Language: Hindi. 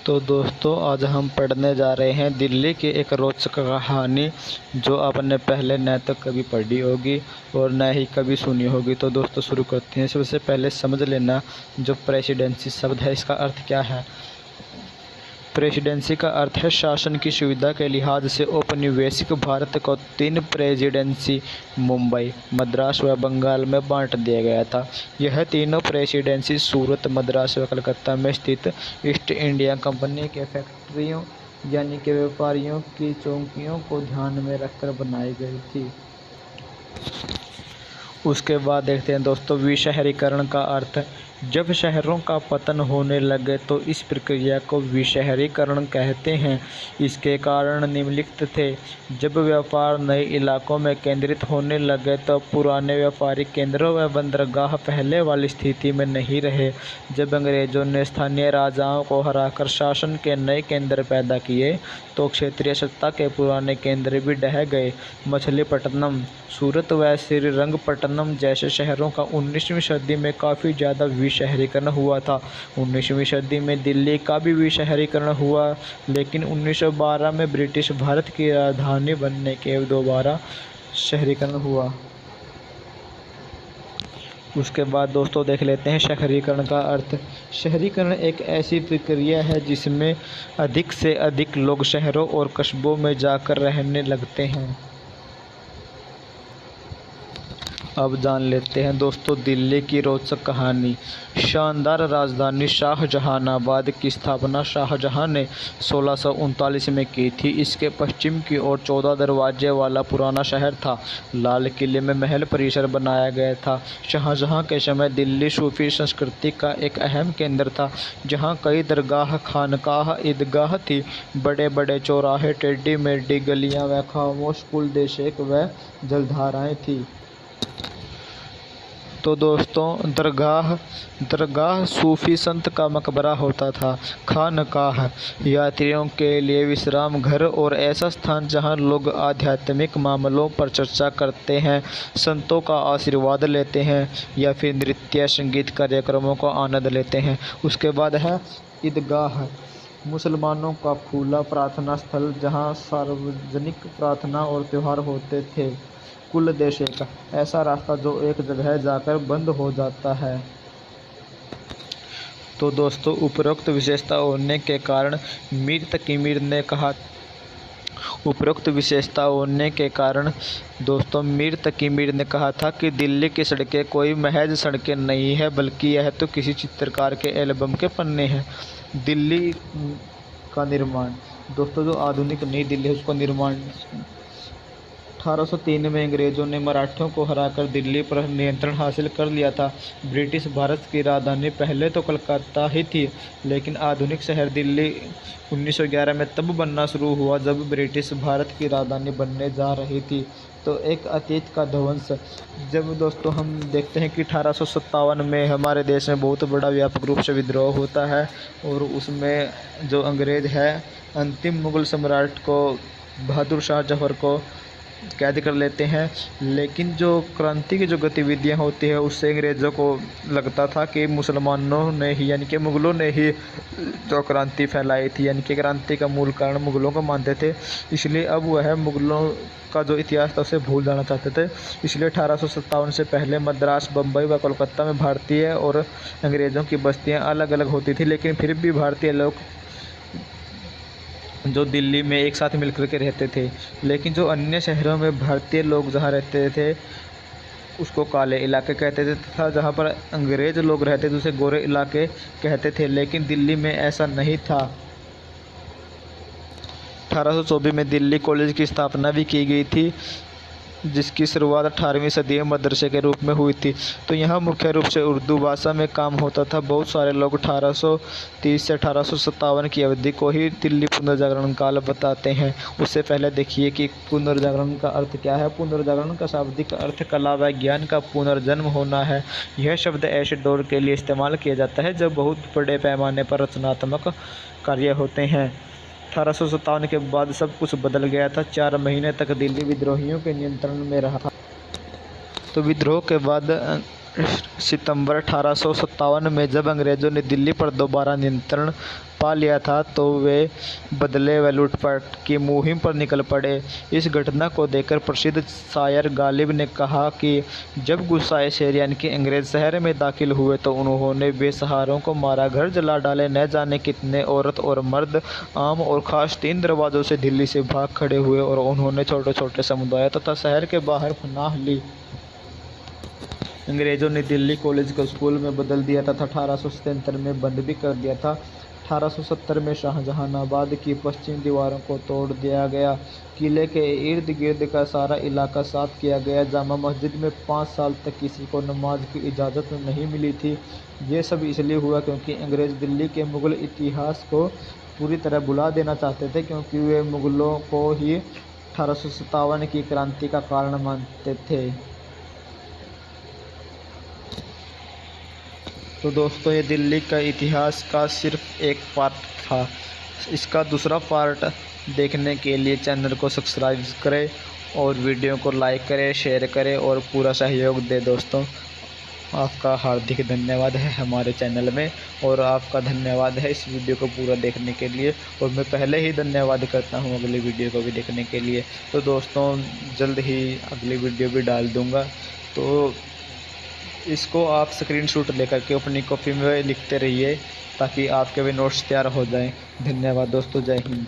तो दोस्तों आज हम पढ़ने जा रहे हैं दिल्ली की एक रोचक कहानी जो आपने पहले न तो कभी पढ़ी होगी और न ही कभी सुनी होगी। तो दोस्तों शुरू करते हैं। सबसे पहले समझ लेना जो प्रेसिडेंसी शब्द है इसका अर्थ क्या है। प्रेसिडेंसी का अर्थ है शासन की सुविधा के लिहाज से औपनिवेशिक भारत को 3 प्रेसिडेंसी मुंबई, मद्रास व बंगाल में बांट दिया गया था। यह तीनों प्रेसिडेंसी सूरत, मद्रास व कलकत्ता में स्थित ईस्ट इंडिया कंपनी के फैक्ट्रियों यानी कि व्यापारियों की चौकियों को ध्यान में रखकर बनाई गई थी। उसके बाद देखते हैं दोस्तों विशहरीकरण का अर्थ। जब शहरों का पतन होने लगे तो इस प्रक्रिया को विशहरीकरण कहते हैं। इसके कारण निम्नलिखित थे। जब व्यापार नए इलाकों में केंद्रित होने लगे तो पुराने व्यापारिक केंद्रों व बंदरगाह पहले वाली स्थिति में नहीं रहे। जब अंग्रेजों ने स्थानीय राजाओं को हराकर शासन के नए केंद्र पैदा किए तो क्षेत्रीय सत्ता के पुराने केंद्र भी ढह गए। मछलीपट्टनम, सूरत व श्रीरंगपट्टनम जैसे शहरों का 19वीं सदी में काफ़ी ज़्यादा विशहरीकरण हुआ था। 19वीं सदी में दिल्ली का भी विशहरीकरण हुआ, लेकिन 1912 में ब्रिटिश भारत की राजधानी बनने के दोबारा शहरीकरण हुआ। उसके बाद दोस्तों देख लेते हैं शहरीकरण का अर्थ। शहरीकरण एक ऐसी प्रक्रिया है जिसमें अधिक से अधिक लोग शहरों और कस्बों में जाकर रहने लगते हैं। अब जान लेते हैं दोस्तों दिल्ली की रोचक कहानी। शानदार राजधानी शाहजहानाबाद की स्थापना शाहजहां ने 1639 में की थी। इसके पश्चिम की ओर 14 दरवाजे वाला पुराना शहर था। लाल किले में महल परिसर बनाया गया था। शाहजहां के समय दिल्ली सूफी संस्कृति का एक अहम केंद्र था, जहां कई दरगाह, खानकाह, ईदगाह थी। बड़े बड़े चौराहे, टेढ़ी मेढ़ी गलियां व खामोश कुलदेशक व जलधाराएं थी। तो दोस्तों दरगाह सूफी संत का मकबरा होता था। खानकाह यात्रियों के लिए विश्राम घर और ऐसा स्थान जहां लोग आध्यात्मिक मामलों पर चर्चा करते हैं, संतों का आशीर्वाद लेते हैं या फिर नृत्य संगीत कार्यक्रमों का आनंद लेते हैं। उसके बाद है ईदगाह, मुसलमानों का खुला प्रार्थना स्थल जहां सार्वजनिक प्रार्थना और त्यौहार होते थे। कुल देशक, ऐसा रास्ता जो एक जगह जाकर बंद हो जाता है। तो दोस्तों उपरोक्त विशेषता होने के कारण मीर तकी मीर ने कहा था कि दिल्ली की सड़कें कोई महज सड़कें नहीं है, बल्कि यह तो किसी चित्रकार के एल्बम के पन्ने हैं। दिल्ली का निर्माण दोस्तों जो आधुनिक नई दिल्ली है उसका निर्माण 1803 में अंग्रेजों ने मराठों को हराकर दिल्ली पर नियंत्रण हासिल कर लिया था। ब्रिटिश भारत की राजधानी पहले तो कलकत्ता ही थी, लेकिन आधुनिक शहर दिल्ली 1911 में तब बनना शुरू हुआ जब ब्रिटिश भारत की राजधानी बनने जा रही थी। तो एक अतीत का ध्वंस। जब दोस्तों हम देखते हैं कि 1857 में हमारे देश में बहुत बड़ा व्यापक रूप से विद्रोह होता है और उसमें जो अंग्रेज है अंतिम मुग़ल सम्राट को बहादुर शाह जफर को कैद कर लेते हैं। लेकिन जो क्रांति की जो गतिविधियां होती है उससे अंग्रेज़ों को लगता था कि मुसलमानों ने ही यानी कि मुग़लों ने ही जो क्रांति फैलाई थी, यानी कि क्रांति का मूल कारण मुग़लों को मानते थे। इसलिए अब वह मुग़लों का जो इतिहास था उसे भूल जाना चाहते थे। इसलिए 1857 से पहले मद्रास, बम्बई व कोलकाता में भारतीय और अंग्रेज़ों की बस्तियाँ अलग अलग होती थी, लेकिन फिर भी भारतीय लोग जो दिल्ली में एक साथ मिलकर के रहते थे। लेकिन जो अन्य शहरों में भारतीय लोग जहाँ रहते थे उसको काले इलाके कहते थे, तथा जहाँ पर अंग्रेज़ लोग रहते थे उसे गोरे इलाके कहते थे। लेकिन दिल्ली में ऐसा नहीं था। 1824 में दिल्ली कॉलेज की स्थापना भी की गई थी, जिसकी शुरुआत 18वीं सदी में मदरसे के रूप में हुई थी। तो यहाँ मुख्य रूप से उर्दू भाषा में काम होता था। बहुत सारे लोग 1830 से 1857 की अवधि को ही दिल्ली पुनर्जागरण काल बताते हैं। उससे पहले देखिए कि पुनर्जागरण का अर्थ क्या है। पुनर्जागरण का शाब्दिक अर्थ कला व ज्ञान का पुनर्जन्म होना है। यह शब्द ऐसे दौर के लिए इस्तेमाल किया जाता है जब बहुत बड़े पैमाने पर रचनात्मक कार्य होते हैं। 1857 के बाद सब कुछ बदल गया था। 4 महीने तक दिल्ली विद्रोहियों के नियंत्रण में रहा था। तो विद्रोह के बाद सितंबर 1857 में जब अंग्रेज़ों ने दिल्ली पर दोबारा नियंत्रण पा लिया था तो वे बदले व लूटपाट की मुहिम पर निकल पड़े। इस घटना को देखकर प्रसिद्ध शायर गालिब ने कहा कि जब गुस्साए शेर यानी कि अंग्रेज़ शहर में दाखिल हुए तो उन्होंने बेसहारों को मारा, घर जला डाले, न जाने कितने औरत और मर्द आम और ख़ास 3 दरवाज़ों से दिल्ली से भाग खड़े हुए और उन्होंने छोटे छोटे समुदायों तथा शहर के बाहर पनाह ली। अंग्रेज़ों ने दिल्ली कॉलेज को स्कूल में बदल दिया तथा 1877 में बंद भी कर दिया था। 1870 में शाहजहानाबाद की पश्चिम दीवारों को तोड़ दिया गया। किले के इर्द गिर्द का सारा इलाका साफ किया गया। जामा मस्जिद में 5 साल तक किसी को नमाज की इजाज़त नहीं मिली थी। ये सब इसलिए हुआ क्योंकि अंग्रेज़ दिल्ली के मुग़ल इतिहास को पूरी तरह भुला देना चाहते थे, क्योंकि वे मुग़लों को ही 1857 की क्रांति का कारण मानते थे। तो दोस्तों, ये दिल्ली का इतिहास का सिर्फ एक पार्ट था। इसका दूसरा पार्ट देखने के लिए चैनल को सब्सक्राइब करें और वीडियो को लाइक करें, शेयर करें और पूरा सहयोग दें। दोस्तों, आपका हार्दिक धन्यवाद है हमारे चैनल में, और आपका धन्यवाद है इस वीडियो को पूरा देखने के लिए, और मैं पहले ही धन्यवाद करता हूँ अगली वीडियो को भी देखने के लिए। तो दोस्तों, जल्द ही अगली वीडियो भी डाल दूँगा, तो इसको आप स्क्रीनशॉट लेकर के अपनी कॉपी में लिखते रहिए ताकि आपके भी नोट्स तैयार हो जाएं। धन्यवाद दोस्तों, जय हिंद।